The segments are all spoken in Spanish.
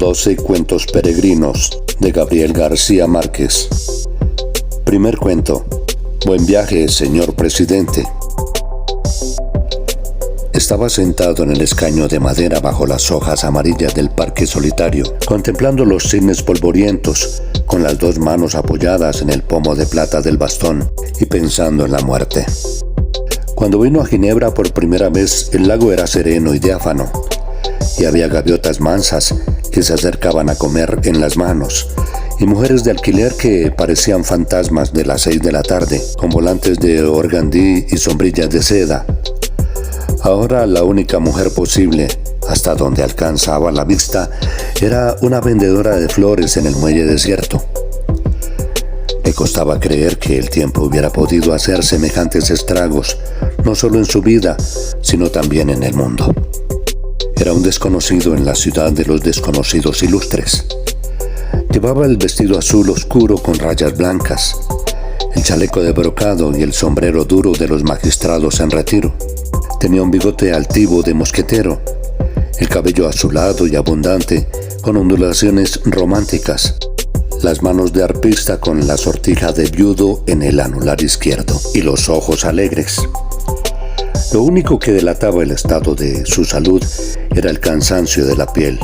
12 cuentos peregrinos de Gabriel García Márquez. Primer cuento. Buen viaje, señor presidente. Estaba sentado en el escaño de madera bajo las hojas amarillas del parque solitario, contemplando los cisnes polvorientos, con las dos manos apoyadas en el pomo de plata del bastón y pensando en la muerte. Cuando vino a Ginebra por primera vez, el lago era sereno y diáfano, y había gaviotas mansas que se acercaban a comer en las manos, y mujeres de alquiler que parecían fantasmas de las 6 de la tarde, con volantes de organdí y sombrillas de seda. Ahora la única mujer posible, hasta donde alcanzaba la vista, era una vendedora de flores en el muelle desierto. Le costaba creer que el tiempo hubiera podido hacer semejantes estragos, no solo en su vida, sino también en el mundo. Era un desconocido en la ciudad de los desconocidos ilustres. Llevaba el vestido azul oscuro con rayas blancas, el chaleco de brocado y el sombrero duro de los magistrados en retiro. Tenía un bigote altivo de mosquetero, el cabello azulado y abundante, con ondulaciones románticas, las manos de arpista con la sortija de viudo en el anular izquierdo y los ojos alegres. Lo único que delataba el estado de su salud era el cansancio de la piel,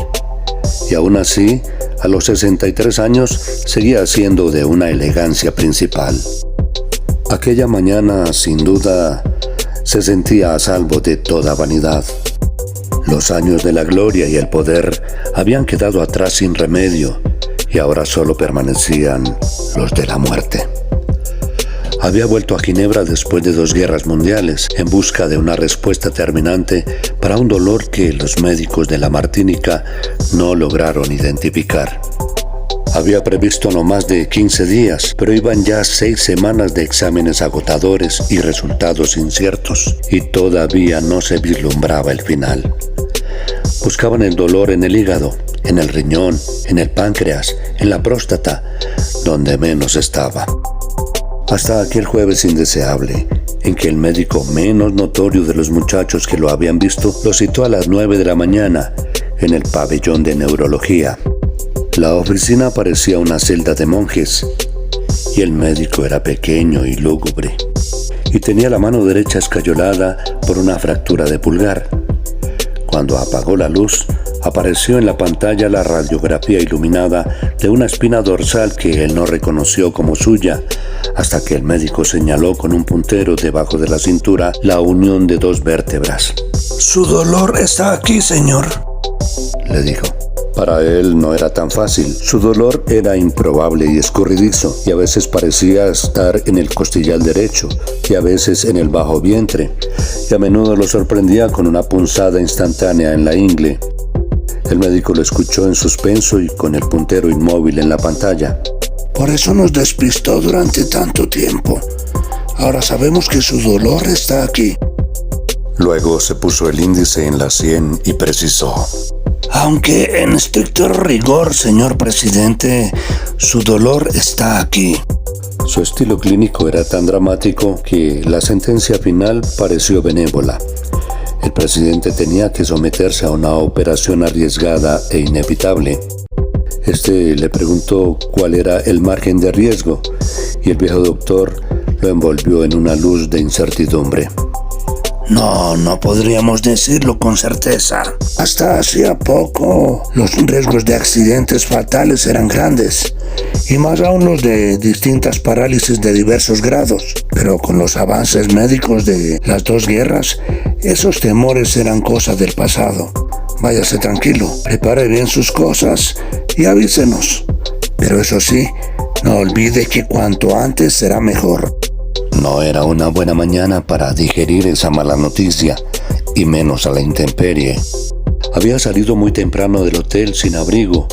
y aún así, a los 63 años, seguía siendo de una elegancia principal. Aquella mañana, sin duda, se sentía a salvo de toda vanidad. Los años de la gloria y el poder habían quedado atrás sin remedio, y ahora solo permanecían los de la muerte. Había vuelto a Ginebra después de 2 guerras mundiales en busca de una respuesta terminante para un dolor que los médicos de la Martinica no lograron identificar. Había previsto no más de 15 días, pero iban ya 6 semanas de exámenes agotadores y resultados inciertos, y todavía no se vislumbraba el final. Buscaban el dolor en el hígado, en el riñón, en el páncreas, en la próstata, donde menos estaba. Hasta aquel jueves indeseable, en que el médico menos notorio de los muchachos que lo habían visto lo citó a las 9 de la mañana en el pabellón de neurología. La oficina parecía una celda de monjes, y el médico era pequeño y lúgubre, y tenía la mano derecha escayolada por una fractura de pulgar. Cuando apagó la luz, apareció en la pantalla la radiografía iluminada de una espina dorsal que él no reconoció como suya, hasta que el médico señaló con un puntero debajo de la cintura la unión de 2 vértebras. «Su dolor está aquí, señor», le dijo. Para él no era tan fácil. Su dolor era improbable y escurridizo, y a veces parecía estar en el costillar derecho, y a veces en el bajo vientre, y a menudo lo sorprendía con una punzada instantánea en la ingle. El médico lo escuchó en suspenso y con el puntero inmóvil en la pantalla. «Por eso nos despistó durante tanto tiempo. Ahora sabemos que su dolor está aquí». Luego se puso el índice en la sien y precisó: «Aunque en estricto rigor, señor presidente, su dolor está aquí». Su estilo clínico era tan dramático que la sentencia final pareció benévola. El presidente tenía que someterse a una operación arriesgada e inevitable. Le preguntó cuál era el margen de riesgo, y el viejo doctor lo envolvió en una luz de incertidumbre. No podríamos decirlo con certeza. Hasta hacía poco, los riesgos de accidentes fatales eran grandes, y más aún los de distintas parálisis de diversos grados. Pero con los avances médicos de las 2 guerras, esos temores eran cosa del pasado. Váyase tranquilo, prepare bien sus cosas y avísenos. Pero eso sí, no olvide que cuanto antes será mejor. No era una buena mañana para digerir esa mala noticia, y menos a la intemperie. Había salido muy temprano del hotel sin abrigo,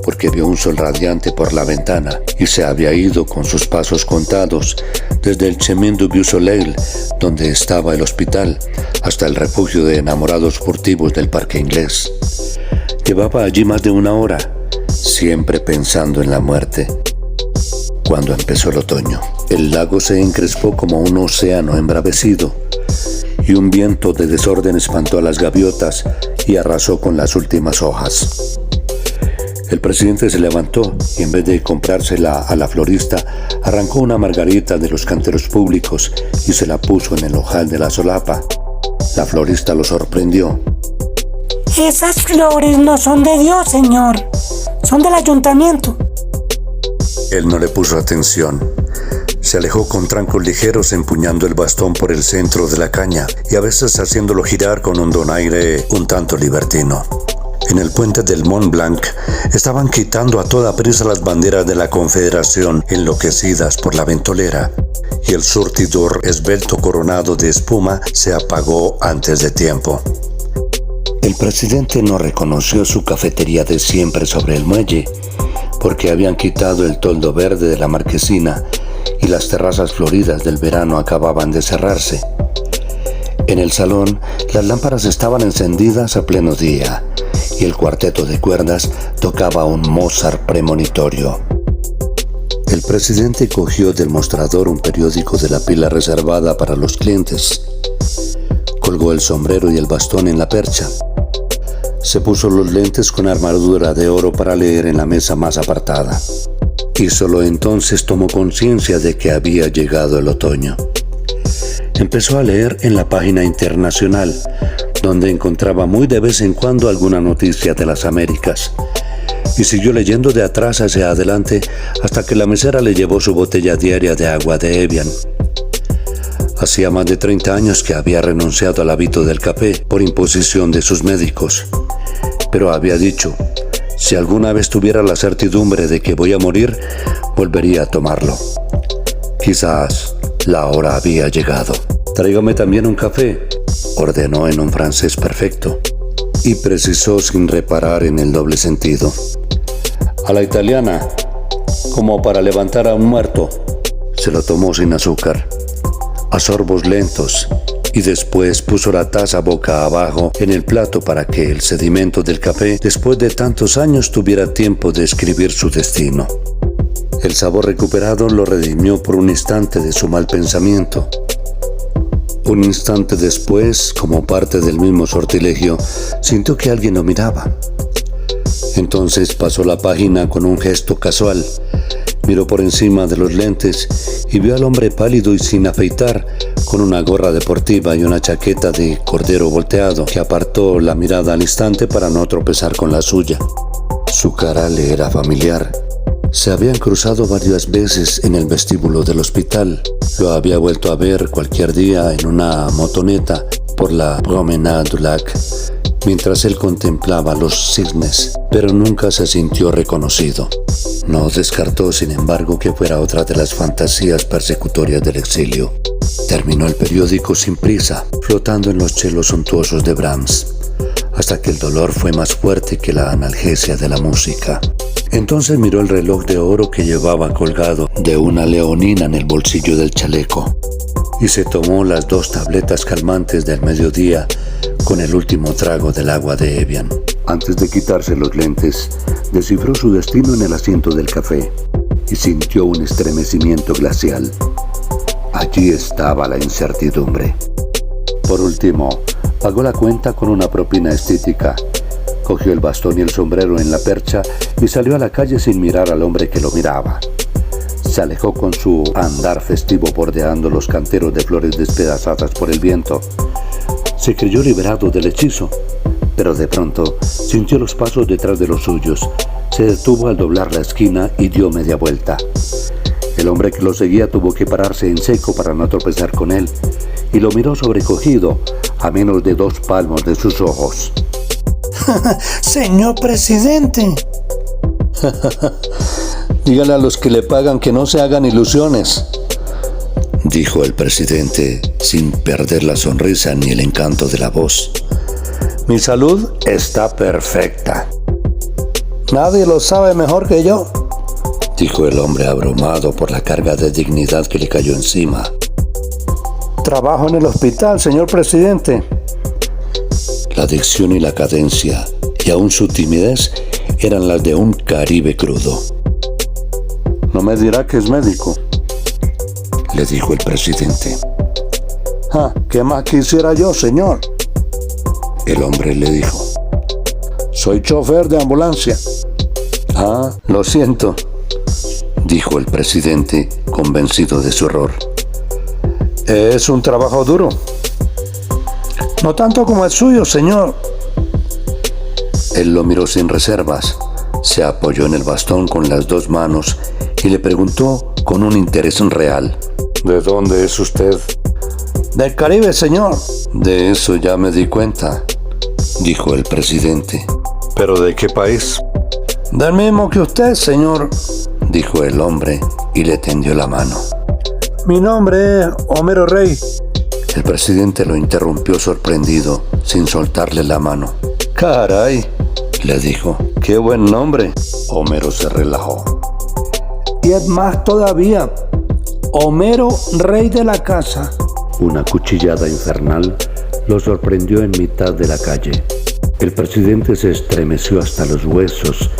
porque vio un sol radiante por la ventana, y se había ido con sus pasos contados desde el Chemin du Vieux Soleil, donde estaba el hospital, hasta el refugio de enamorados furtivos del Parque Inglés. Llevaba allí más de 1 hora, siempre pensando en la muerte. Cuando empezó el otoño, el lago se encrespó como un océano embravecido, y un viento de desorden espantó a las gaviotas y arrasó con las últimas hojas. El presidente se levantó y en vez de comprársela a la florista, arrancó una margarita de los canteros públicos y se la puso en el ojal de la solapa. La florista lo sorprendió. Esas flores no son de Dios, señor. Son del ayuntamiento. Él no le puso atención. Se alejó con trancos ligeros empuñando el bastón por el centro de la caña y a veces haciéndolo girar con un donaire un tanto libertino. En el puente del Mont Blanc estaban quitando a toda prisa las banderas de la Confederación enloquecidas por la ventolera, y el surtidor esbelto coronado de espuma se apagó antes de tiempo. El presidente no reconoció su cafetería de siempre sobre el muelle, porque habían quitado el toldo verde de la marquesina y las terrazas floridas del verano acababan de cerrarse. En el salón, las lámparas estaban encendidas a pleno día y el cuarteto de cuerdas tocaba un Mozart premonitorio. El presidente cogió del mostrador un periódico de la pila reservada para los clientes. Colgó el sombrero y el bastón en la percha. Se puso los lentes con armadura de oro para leer en la mesa más apartada. Y solo entonces tomó conciencia de que había llegado el otoño. Empezó a leer en la página internacional, donde encontraba muy de vez en cuando alguna noticia de las Américas, y siguió leyendo de atrás hacia adelante hasta que la mesera le llevó su botella diaria de agua de Evian. Hacía más de 30 años que había renunciado al hábito del café por imposición de sus médicos, pero había dicho, si alguna vez tuviera la certidumbre de que voy a morir, volvería a tomarlo. Quizás la hora había llegado. «Tráigame también un café», ordenó en un francés perfecto, y precisó sin reparar en el doble sentido. «A la italiana, como para levantar a un muerto». Se lo tomó sin azúcar, a sorbos lentos, y después puso la taza boca abajo en el plato para que el sedimento del café, después de tantos años, tuviera tiempo de escribir su destino. El sabor recuperado lo redimió por un instante de su mal pensamiento. Un instante después, como parte del mismo sortilegio, sintió que alguien lo miraba. Entonces pasó la página con un gesto casual, miró por encima de los lentes y vio al hombre pálido y sin afeitar, con una gorra deportiva y una chaqueta de cordero volteado, que apartó la mirada al instante para no tropezar con la suya. Su cara le era familiar. Se habían cruzado varias veces en el vestíbulo del hospital. Lo había vuelto a ver cualquier día en una motoneta por la Promenade du Lac, mientras él contemplaba los cisnes, pero nunca se sintió reconocido. No descartó, sin embargo, que fuera otra de las fantasías persecutorias del exilio. Terminó el periódico sin prisa, flotando en los chelos suntuosos de Brahms, hasta que el dolor fue más fuerte que la analgesia de la música. Entonces miró el reloj de oro que llevaba colgado de una leonina en el bolsillo del chaleco y se tomó las 2 tabletas calmantes del mediodía con el último trago del agua de Evian. Antes de quitarse los lentes, descifró su destino en el asiento del café y sintió un estremecimiento glacial. Allí estaba la incertidumbre. Por último, pagó la cuenta con una propina estética. Cogió el bastón y el sombrero en la percha y salió a la calle sin mirar al hombre que lo miraba. Se alejó con su andar festivo bordeando los canteros de flores despedazadas por el viento. Se creyó liberado del hechizo, pero de pronto sintió los pasos detrás de los suyos. Se detuvo al doblar la esquina y dio media vuelta. El hombre que lo seguía tuvo que pararse en seco para no tropezar con él, y lo miró sobrecogido, a menos de 2 palmos de sus ojos. Señor presidente. Dígale a los que le pagan que no se hagan ilusiones, dijo el presidente sin perder la sonrisa ni el encanto de la voz. Mi salud está perfecta. Nadie lo sabe mejor que yo, dijo el hombre abrumado por la carga de dignidad que le cayó encima. Trabajo en el hospital, señor presidente. La dicción y la cadencia, y aún su timidez, eran las de un Caribe crudo. No me dirá que es médico, le dijo el presidente. ¿Qué más quisiera yo, señor? El hombre le dijo. Soy chofer de ambulancia. Ah, lo siento, dijo el presidente, convencido de su error. Es un trabajo duro. No tanto como el suyo, señor. Él lo miró sin reservas, se apoyó en el bastón con las dos manos y le preguntó con un interés real. ¿De dónde es usted? Del Caribe, señor. De eso ya me di cuenta, dijo el presidente. ¿Pero de qué país? Del mismo que usted, señor, dijo el hombre y le tendió la mano. Mi nombre es Homero Rey. El presidente lo interrumpió sorprendido, sin soltarle la mano. Caray, le dijo, qué buen nombre. Homero se relajó. Y es más todavía, Homero, rey de la casa. Una cuchillada infernal lo sorprendió en mitad de la calle. El presidente se estremeció hasta los huesos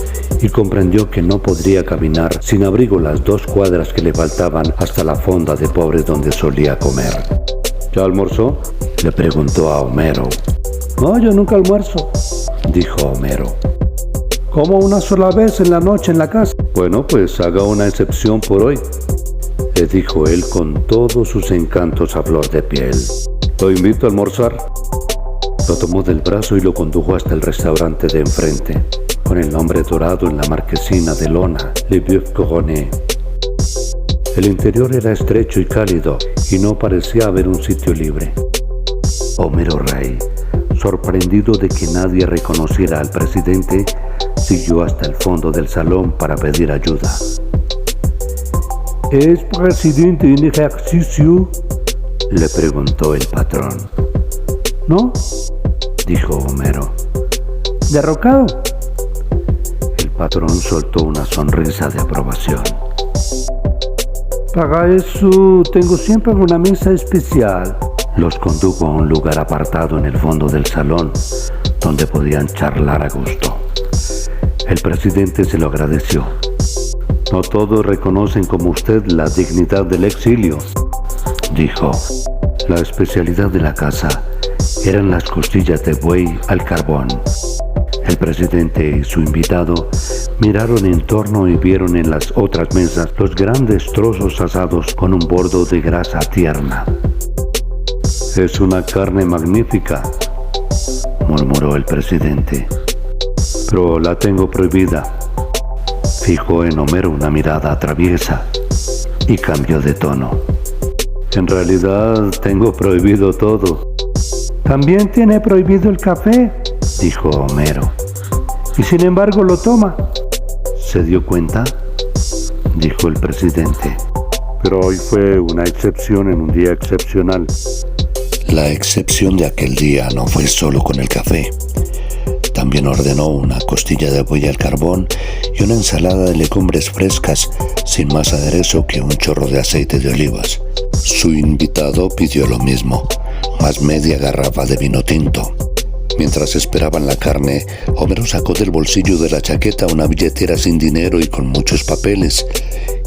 y comprendió que no podría caminar sin abrigo las 2 cuadras que le faltaban hasta la fonda de pobres donde solía comer. ¿Ya almorzó?, le preguntó a Homero. No, yo nunca almuerzo, dijo Homero. como una sola vez en la noche en la casa. Bueno, pues haga una excepción por hoy, le dijo él con todos sus encantos a flor de piel. Lo invito a almorzar. Lo tomó del brazo y lo condujo hasta el restaurante de enfrente, con el nombre dorado en la marquesina de lona, Le Boeuf Couronné. El interior era estrecho y cálido y no parecía haber un sitio libre. Homero Rey, sorprendido de que nadie reconociera al presidente, siguió hasta el fondo del salón para pedir ayuda. ¿Es presidente en ejercicio?, le preguntó el patrón. ¿No?, dijo Homero. ¿Derrocado? El patrón soltó una sonrisa de aprobación. Para eso tengo siempre una mesa especial. Los condujo a un lugar apartado en el fondo del salón, donde podían charlar a gusto. El presidente se lo agradeció. No todos reconocen como usted la dignidad del exilio, dijo. La especialidad de la casa eran las costillas de buey al carbón. El presidente y su invitado miraron en torno y vieron en las otras mesas los grandes trozos asados con un bordo de grasa tierna. Es una carne magnífica, murmuró el presidente. Pero la tengo prohibida. Fijó en Homero una mirada traviesa y cambió de tono. En realidad tengo prohibido todo. También tiene prohibido el café, dijo Homero. Y sin embargo lo toma. ¿Se dio cuenta?, dijo el presidente. Pero hoy fue una excepción en un día excepcional. La excepción de aquel día no fue solo con el café. También ordenó una costilla de buey al carbón y una ensalada de legumbres frescas sin más aderezo que un chorro de aceite de olivas. Su invitado pidió lo mismo, más media garrafa de vino tinto. Mientras esperaban la carne, Homero sacó del bolsillo de la chaqueta una billetera sin dinero y con muchos papeles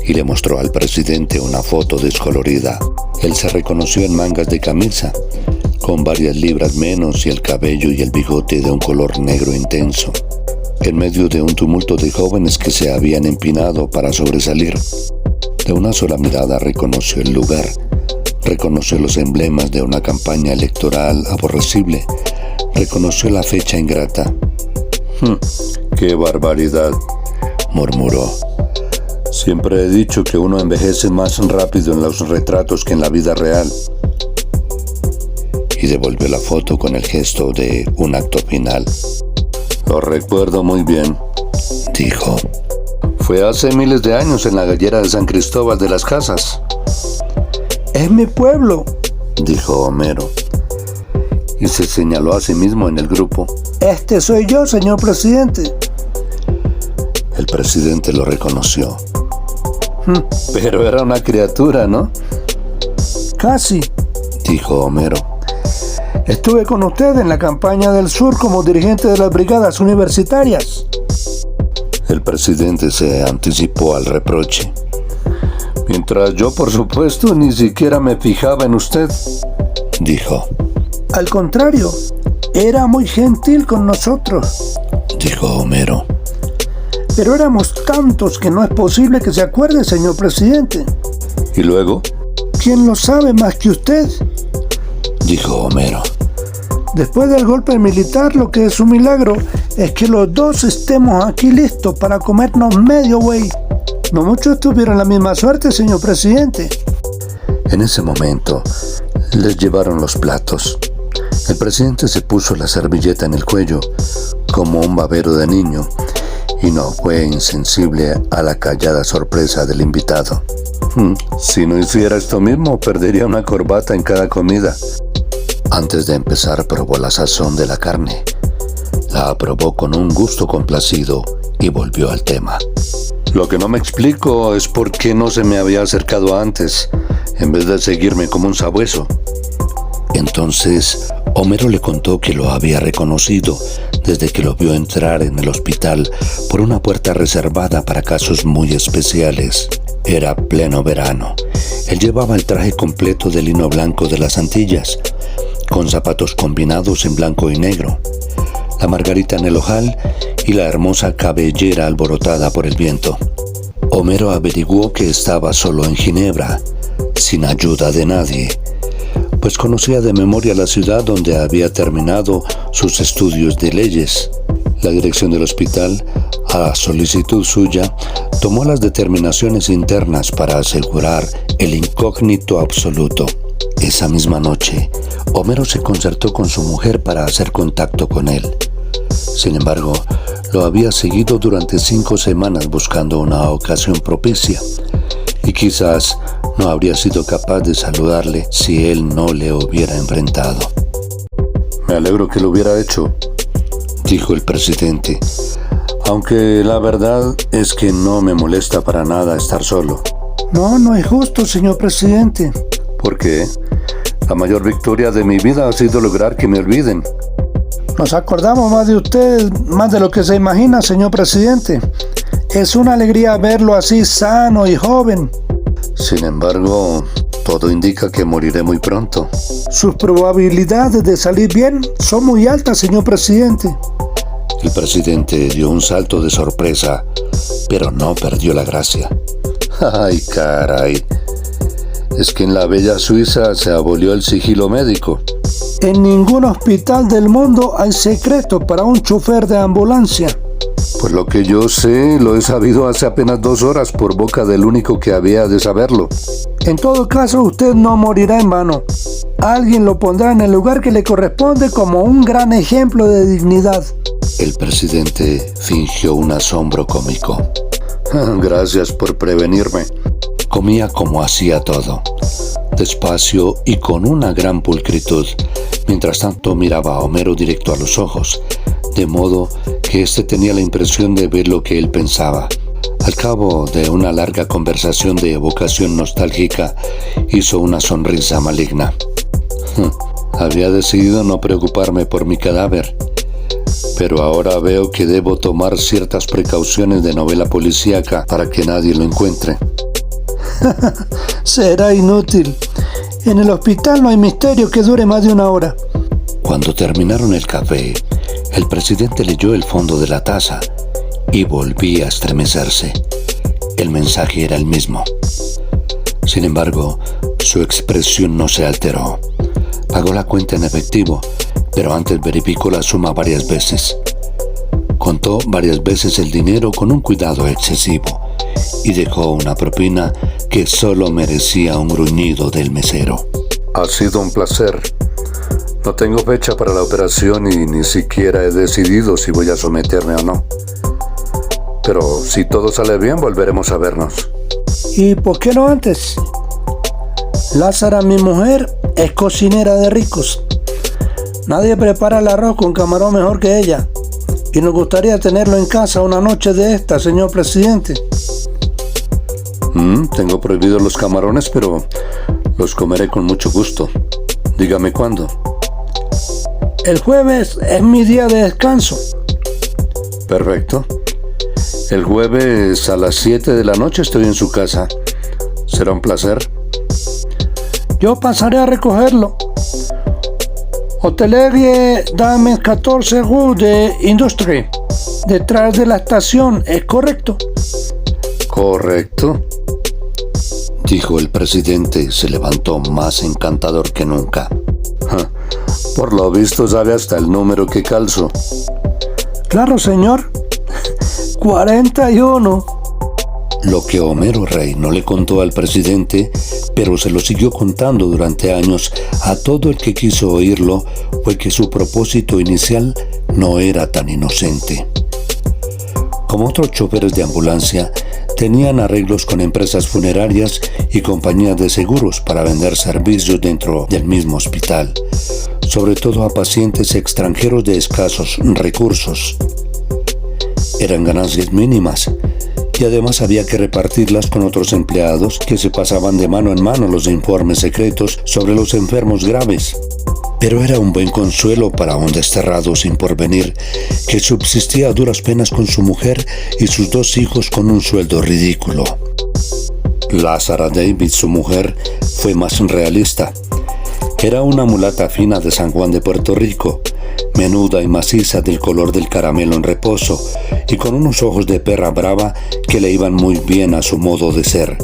y le mostró al presidente una foto descolorida. Él se reconoció en mangas de camisa, con varias libras menos y el cabello y el bigote de un color negro intenso, en medio de un tumulto de jóvenes que se habían empinado para sobresalir. De una sola mirada reconoció el lugar, reconoció los emblemas de una campaña electoral aborrecible, reconoció la fecha ingrata. ¡Qué barbaridad!, murmuró. Siempre he dicho que uno envejece más rápido en los retratos que en la vida real. Y devolvió la foto con el gesto de un acto final. Lo recuerdo muy bien, dijo. Fue hace miles de años en la gallera de San Cristóbal de las Casas. Es mi pueblo, dijo Homero. Y se señaló a sí mismo en el grupo. Este soy yo, señor presidente. El presidente lo reconoció. Pero era una criatura, ¿no? Casi, dijo Homero. Estuve con usted en la campaña del sur como dirigente de las brigadas universitarias. El presidente se anticipó al reproche. Mientras yo, por supuesto, ni siquiera me fijaba en usted, dijo. Al contrario, era muy gentil con nosotros, dijo Homero. Pero éramos tantos que no es posible que se acuerde, señor presidente. ¿Y luego? ¿Quién lo sabe más que usted?, dijo Homero. Después del golpe militar, lo que es un milagro es que los dos estemos aquí listos para comernos medio güey. No muchos tuvieron la misma suerte, señor presidente. En ese momento, les llevaron los platos. El presidente se puso la servilleta en el cuello, como un babero de niño, y no fue insensible a la callada sorpresa del invitado. Si no hiciera esto mismo, perdería una corbata en cada comida. Antes de empezar, probó la sazón de la carne. La aprobó con un gusto complacido y volvió al tema. Lo que no me explico es por qué no se me había acercado antes, en vez de seguirme como un sabueso. Entonces, Homero le contó que lo había reconocido desde que lo vio entrar en el hospital por una puerta reservada para casos muy especiales. Era pleno verano. Él llevaba el traje completo de lino blanco de las Antillas, con zapatos combinados en blanco y negro, la margarita en el ojal y la hermosa cabellera alborotada por el viento. Homero averiguó que estaba solo en Ginebra, sin ayuda de nadie, pues conocía de memoria la ciudad donde había terminado sus estudios de leyes. La dirección del hospital, a solicitud suya, tomó las determinaciones internas para asegurar el incógnito absoluto. Esa misma noche, Homero se concertó con su mujer para hacer contacto con él. Sin embargo, lo había seguido durante 5 semanas buscando una ocasión propicia, y quizás no habría sido capaz de saludarle si él no le hubiera enfrentado. Me alegro que lo hubiera hecho, dijo el presidente, aunque la verdad es que no me molesta para nada estar solo. No es justo, señor presidente. ¿Por qué? La mayor victoria de mi vida ha sido lograr que me olviden. Nos acordamos más de usted, más de lo que se imagina, señor presidente. Es una alegría verlo así sano y joven. Sin embargo, todo indica que moriré muy pronto. Sus probabilidades de salir bien son muy altas, señor presidente. El presidente dio un salto de sorpresa, pero no perdió la gracia. ¡Ay, caray! Es que en la bella Suiza se abolió el sigilo médico. En ningún hospital del mundo hay secreto para un chofer de ambulancia. Por lo que yo sé, lo he sabido hace apenas 2 horas por boca del único que había de saberlo. En todo caso, usted no morirá en vano. Alguien lo pondrá en el lugar que le corresponde como un gran ejemplo de dignidad. El presidente fingió un asombro cómico. Gracias por prevenirme. Comía como hacía todo, despacio y con una gran pulcritud. Mientras tanto miraba a Homero directo a los ojos, de modo que éste tenía la impresión de ver lo que él pensaba. Al cabo de una larga conversación de evocación nostálgica, hizo una sonrisa maligna. Había decidido no preocuparme por mi cadáver, pero ahora veo que debo tomar ciertas precauciones de novela policíaca para que nadie lo encuentre. Será inútil. En el hospital no hay misterio que dure más de 1 hora. Cuando terminaron el café, el presidente leyó el fondo de la taza y volvía a estremecerse. El mensaje era el mismo. Sin embargo, su expresión no se alteró. Pagó la cuenta en efectivo, pero antes verificó la suma varias veces. Contó varias veces el dinero con un cuidado excesivo y dejó una propina que solo merecía un gruñido del mesero. Ha sido un placer. No tengo fecha para la operación y ni siquiera he decidido si voy a someterme o no. Pero si todo sale bien, volveremos a vernos. ¿Y por qué no antes? Lázara, mi mujer, es cocinera de ricos. Nadie prepara el arroz con camarón mejor que ella. Y nos gustaría tenerlo en casa una noche de esta, señor presidente. Tengo prohibidos los camarones, pero los comeré con mucho gusto. Dígame cuándo. El jueves es mi día de descanso. Perfecto. El jueves a las 7 de la noche estoy en su casa. Será un placer. Yo pasaré a recogerlo. Hotelerie Dame 14 Rue de Industrie, detrás de la estación, ¿es correcto? Correcto, dijo el presidente y se levantó más encantador que nunca. Por lo visto sabe hasta el número que calzo. Claro, señor. 41. Lo que Homero Rey no le contó al presidente, pero se lo siguió contando durante años a todo el que quiso oírlo, fue que su propósito inicial no era tan inocente. Como otros choferes de ambulancia, tenían arreglos con empresas funerarias y compañías de seguros para vender servicios dentro del mismo hospital, sobre todo a pacientes extranjeros de escasos recursos. Eran ganancias mínimas y además había que repartirlas con otros empleados que se pasaban de mano en mano los informes secretos sobre los enfermos graves. Pero era un buen consuelo para un desterrado sin porvenir que subsistía a duras penas con su mujer y sus 2 hijos con un sueldo ridículo. Lázara Davis, su mujer, fue más realista. Era una mulata fina de San Juan de Puerto Rico, menuda y maciza del color del caramelo en reposo y con unos ojos de perra brava que le iban muy bien a su modo de ser.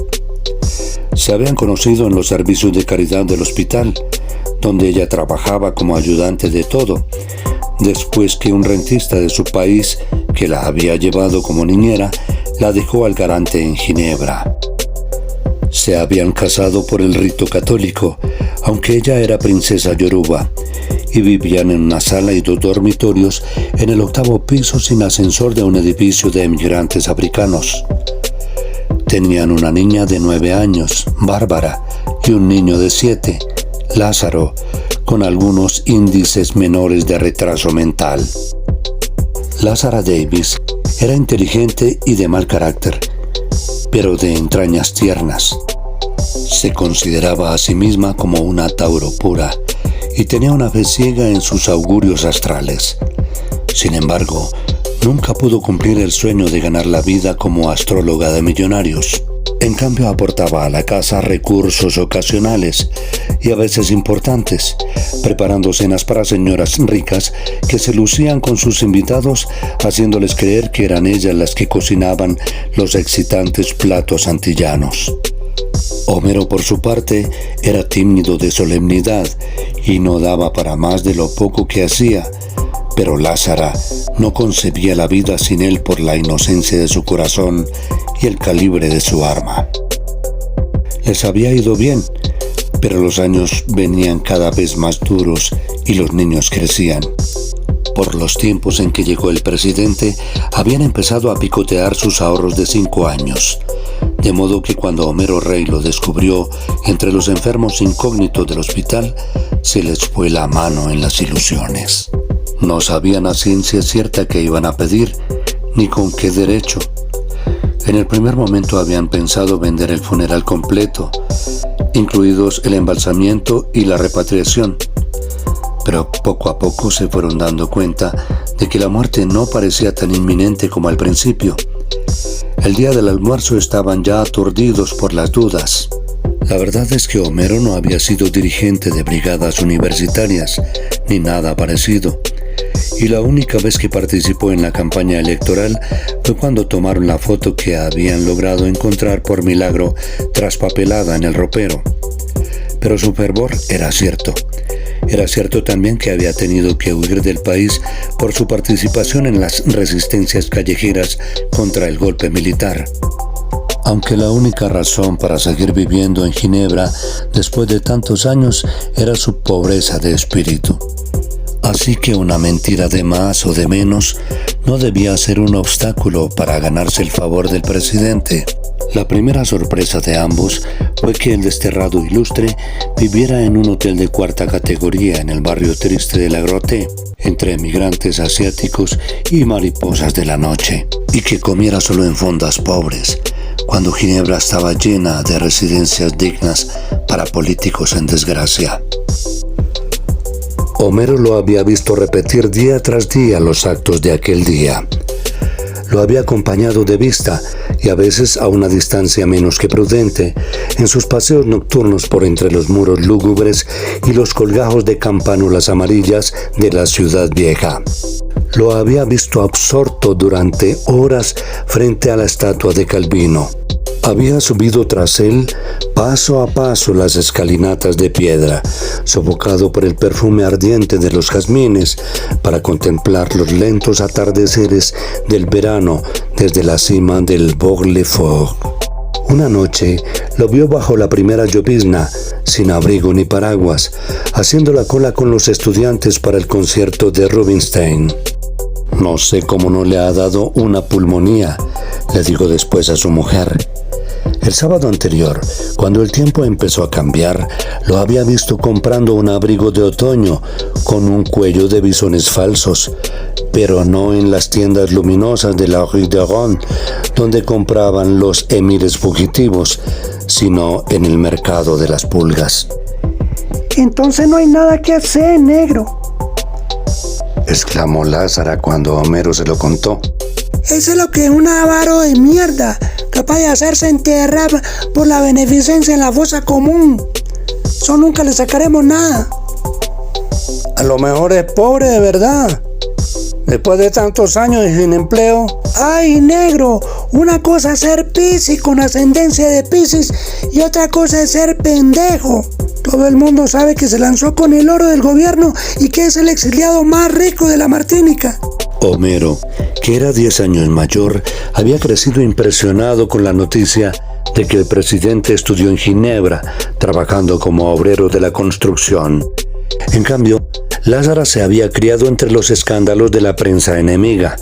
Se habían conocido en los servicios de caridad del hospital, donde ella trabajaba como ayudante de todo, después que un rentista de su país, que la había llevado como niñera, la dejó al garante en Ginebra. Se habían casado por el rito católico, aunque ella era princesa yoruba, y vivían en una sala y 2 dormitorios en el 8º piso sin ascensor de un edificio de emigrantes africanos. Tenían una niña de 9 años, Bárbara, y un niño de 7, Lázaro, con algunos índices menores de retraso mental. Lázara Davis era inteligente y de mal carácter, pero de entrañas tiernas. Se consideraba a sí misma como una Tauro pura y tenía una fe ciega en sus augurios astrales. Sin embargo, nunca pudo cumplir el sueño de ganar la vida como astróloga de millonarios. En cambio, aportaba a la casa recursos ocasionales y a veces importantes, preparando cenas para señoras ricas que se lucían con sus invitados, haciéndoles creer que eran ellas las que cocinaban los excitantes platos antillanos. Homero, por su parte, era tímido de solemnidad y no daba para más de lo poco que hacía, pero Lázara no concebía la vida sin él por la inocencia de su corazón y el calibre de su arma. Les había ido bien, pero los años venían cada vez más duros y los niños crecían. Por los tiempos en que llegó el presidente, habían empezado a picotear sus ahorros de 5 años, de modo que cuando Homero Rey lo descubrió entre los enfermos incógnitos del hospital, se les fue la mano en las ilusiones. No sabían a ciencia cierta qué iban a pedir, ni con qué derecho. En el primer momento habían pensado vender el funeral completo, incluidos el embalsamiento y la repatriación. Pero poco a poco se fueron dando cuenta de que la muerte no parecía tan inminente como al principio. El día del almuerzo estaban ya aturdidos por las dudas. La verdad es que Homero no había sido dirigente de brigadas universitarias, ni nada parecido. Y la única vez que participó en la campaña electoral fue cuando tomaron la foto que habían logrado encontrar por milagro traspapelada en el ropero. Pero su fervor era cierto. Era cierto también que había tenido que huir del país por su participación en las resistencias callejeras contra el golpe militar. Aunque la única razón para seguir viviendo en Ginebra después de tantos años era su pobreza de espíritu. Así que una mentira de más o de menos no debía ser un obstáculo para ganarse el favor del presidente. La primera sorpresa de ambos fue que el desterrado ilustre viviera en un hotel de 4ª categoría en el barrio triste de La Grotte, entre emigrantes asiáticos y mariposas de la noche, y que comiera solo en fondas pobres, cuando Ginebra estaba llena de residencias dignas para políticos en desgracia. Homero lo había visto repetir día tras día los actos de aquel día. Lo había acompañado de vista y a veces a una distancia menos que prudente, en sus paseos nocturnos por entre los muros lúgubres y los colgajos de campánulas amarillas de la ciudad vieja. Lo había visto absorto durante horas frente a la estatua de Calvino. Había subido tras él paso a paso las escalinatas de piedra, sofocado por el perfume ardiente de los jazmines, para contemplar los lentos atardeceres del verano desde la cima del Bourg-le-Fort. Una noche lo vio bajo la primera llovizna, sin abrigo ni paraguas, haciendo la cola con los estudiantes para el concierto de Rubinstein. «No sé cómo no le ha dado una pulmonía», le dijo después a su mujer. El sábado anterior, cuando el tiempo empezó a cambiar, lo había visto comprando un abrigo de otoño con un cuello de bisones falsos, pero no en las tiendas luminosas de la Rue de Rome, donde compraban los emires fugitivos, sino en el mercado de las pulgas. Entonces no hay nada que hacer, negro, exclamó Lázara cuando Homero se lo contó. Eso es lo que es un avaro de mierda, capaz de hacerse enterrar por la beneficencia en la fosa común. Eso nunca le sacaremos nada. A lo mejor es pobre de verdad. Después de tantos años y sin empleo. Ay, negro, una cosa es ser Piscis con ascendencia de Piscis y otra cosa es ser pendejo. Todo el mundo sabe que se lanzó con el oro del gobierno y que es el exiliado más rico de la Martinica. Homero, que era 10 años mayor, había crecido impresionado con la noticia de que el presidente estudió en Ginebra, trabajando como obrero de la construcción. En cambio, Lázara se había criado entre los escándalos de la prensa enemiga,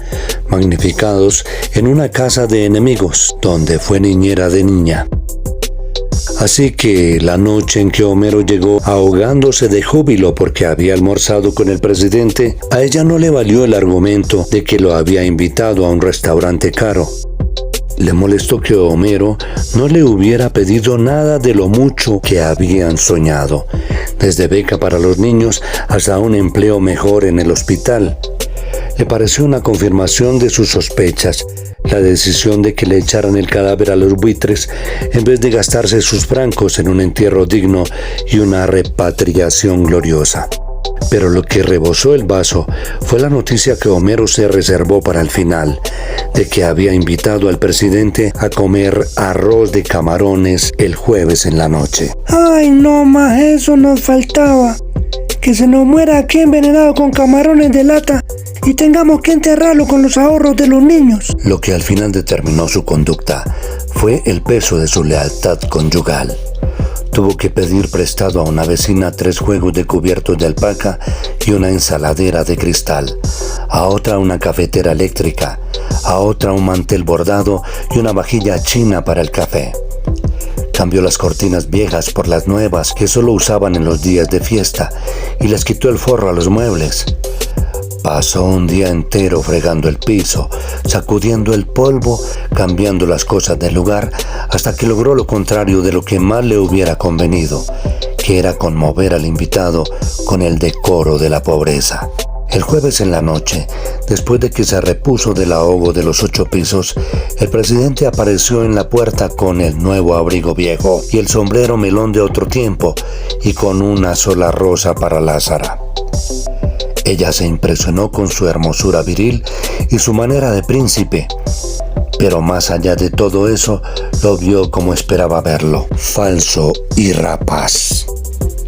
magnificados en una casa de enemigos, donde fue niñera de niña. Así que la noche en que Homero llegó ahogándose de júbilo porque había almorzado con el presidente, a ella no le valió el argumento de que lo había invitado a un restaurante caro. Le molestó que Homero no le hubiera pedido nada de lo mucho que habían soñado, desde beca para los niños hasta un empleo mejor en el hospital. Le pareció una confirmación de sus sospechas, la decisión de que le echaran el cadáver a los buitres en vez de gastarse sus francos en un entierro digno y una repatriación gloriosa. Pero lo que rebosó el vaso fue la noticia que Homero se reservó para el final, de que había invitado al presidente a comer arroz de camarones el jueves en la noche. Ay, no más, eso nos faltaba. Que se nos muera aquí envenenado con camarones de lata y tengamos que enterrarlo con los ahorros de los niños. Lo que al final determinó su conducta fue el peso de su lealtad conyugal. Tuvo que pedir prestado a una vecina 3 juegos de cubiertos de alpaca y una ensaladera de cristal, a otra una cafetera eléctrica, a otra un mantel bordado y una vajilla china para el café. Cambió las cortinas viejas por las nuevas que solo usaban en los días de fiesta y les quitó el forro a los muebles. Pasó un día entero fregando el piso, sacudiendo el polvo, cambiando las cosas del lugar, hasta que logró lo contrario de lo que más le hubiera convenido, que era conmover al invitado con el decoro de la pobreza. El jueves en la noche, después de que se repuso del ahogo de los 8 pisos, el presidente apareció en la puerta con el nuevo abrigo viejo y el sombrero melón de otro tiempo, y con una sola rosa para Lázara. Ella se impresionó con su hermosura viril y su manera de príncipe, pero más allá de todo eso, lo vio como esperaba verlo, falso y rapaz.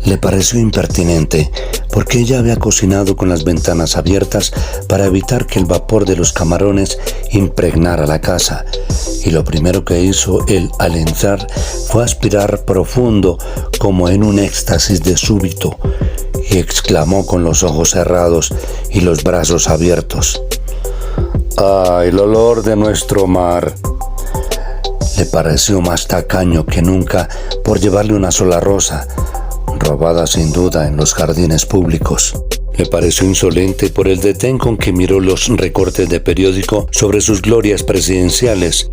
Le pareció impertinente, porque ella había cocinado con las ventanas abiertas para evitar que el vapor de los camarones impregnara la casa, y lo primero que hizo él al entrar fue aspirar profundo como en un éxtasis de súbito, y exclamó con los ojos cerrados y los brazos abiertos: ¡Ah, el olor de nuestro mar! Le pareció más tacaño que nunca por llevarle una sola rosa, robada sin duda en los jardines públicos. Le pareció insolente por el desdén con que miró los recortes de periódico sobre sus glorias presidenciales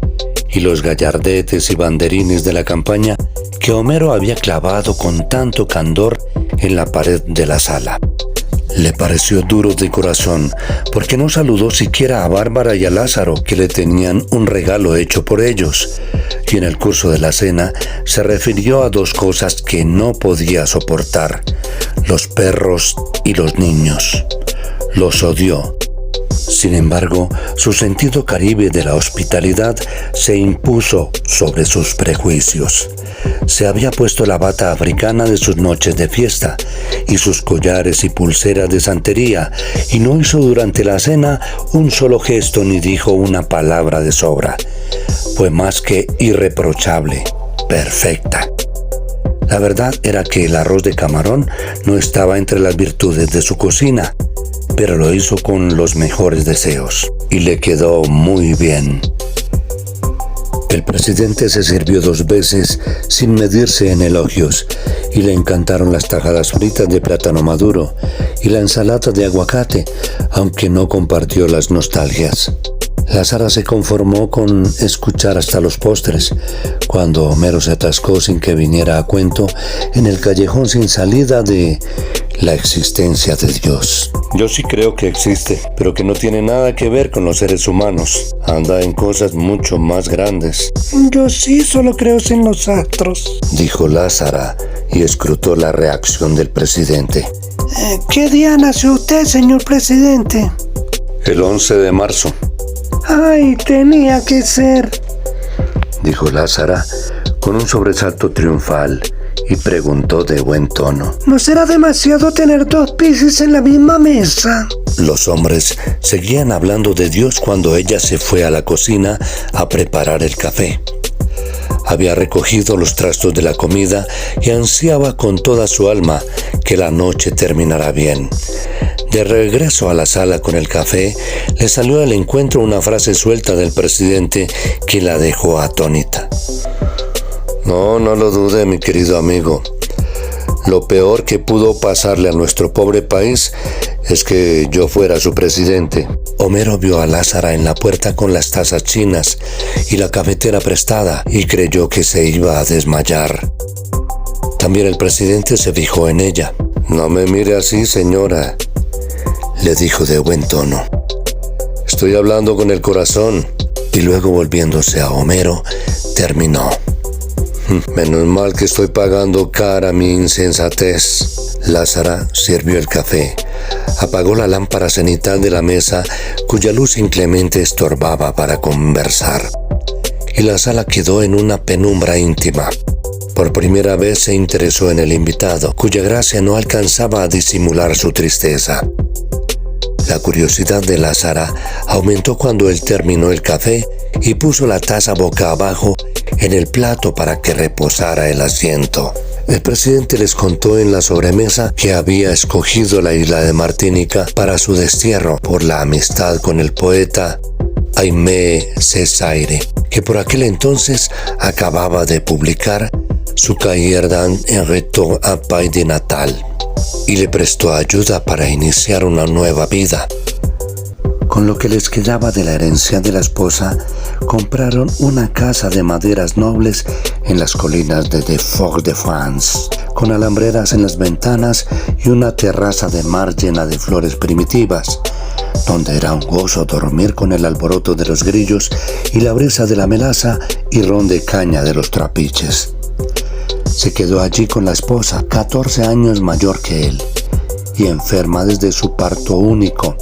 y los gallardetes y banderines de la campaña que Homero había clavado con tanto candor en la pared de la sala. Le pareció duro de corazón, porque no saludó siquiera a Bárbara y a Lázaro, que le tenían un regalo hecho por ellos. Y en el curso de la cena se refirió a dos cosas que no podía soportar: los perros y los niños. Los odió. Sin embargo, su sentido caribe de la hospitalidad se impuso sobre sus prejuicios. Se había puesto la bata africana de sus noches de fiesta y sus collares y pulseras de santería, y no hizo durante la cena un solo gesto ni dijo una palabra de sobra. Fue más que irreprochable, perfecta. La verdad era que el arroz de camarón no estaba entre las virtudes de su cocina, pero lo hizo con los mejores deseos y le quedó muy bien. El presidente se sirvió 2 veces sin medirse en elogios y le encantaron las tajadas fritas de plátano maduro y la ensalada de aguacate, aunque no compartió las nostalgias. Lázara se conformó con escuchar hasta los postres, cuando Homero se atascó sin que viniera a cuento en el callejón sin salida de la existencia de Dios. Yo sí creo que existe, pero que no tiene nada que ver con los seres humanos. Anda en cosas mucho más grandes. Yo sí solo creo en los astros, dijo Lázara y escrutó la reacción del presidente. ¿Qué día nació usted, señor presidente? El 11 de marzo. Ay, tenía que ser, dijo Lázara con un sobresalto triunfal y preguntó de buen tono. ¿No será demasiado tener 2 Piscis en la misma mesa? Los hombres seguían hablando de Dios cuando ella se fue a la cocina a preparar el café. Había recogido los trastos de la comida y ansiaba con toda su alma que la noche terminara bien. De regreso a la sala con el café, le salió al encuentro una frase suelta del presidente que la dejó atónita. No lo dude, mi querido amigo. Lo peor que pudo pasarle a nuestro pobre país es que yo fuera su presidente. Homero vio a Lázara en la puerta con las tazas chinas y la cafetera prestada y creyó que se iba a desmayar. También el presidente se fijó en ella. No me mire así, señora, le dijo de buen tono. Estoy hablando con el corazón. Y luego, volviéndose a Homero, terminó. Menos mal que estoy pagando cara mi insensatez. Lázara sirvió el café, apagó la lámpara cenital de la mesa, cuya luz inclemente estorbaba para conversar, y la sala quedó en una penumbra íntima. Por primera vez se interesó en el invitado, cuya gracia no alcanzaba a disimular su tristeza. La curiosidad de Lázara aumentó cuando él terminó el café y puso la taza boca abajo en el plato para que reposara el asiento. El presidente les contó en la sobremesa que había escogido la isla de Martinica para su destierro por la amistad con el poeta Aimé Césaire, que por aquel entonces acababa de publicar su Cahiers d'un retour à pays de natal, y le prestó ayuda para iniciar una nueva vida. Con lo que les quedaba de la herencia de la esposa, compraron una casa de maderas nobles en las colinas de Fort-de-France, con alambreras en las ventanas y una terraza de mar llena de flores primitivas, donde era un gozo dormir con el alboroto de los grillos y la brisa de la melaza y ron de caña de los trapiches. Se quedó allí con la esposa, 14 años mayor que él, y enferma desde su parto único,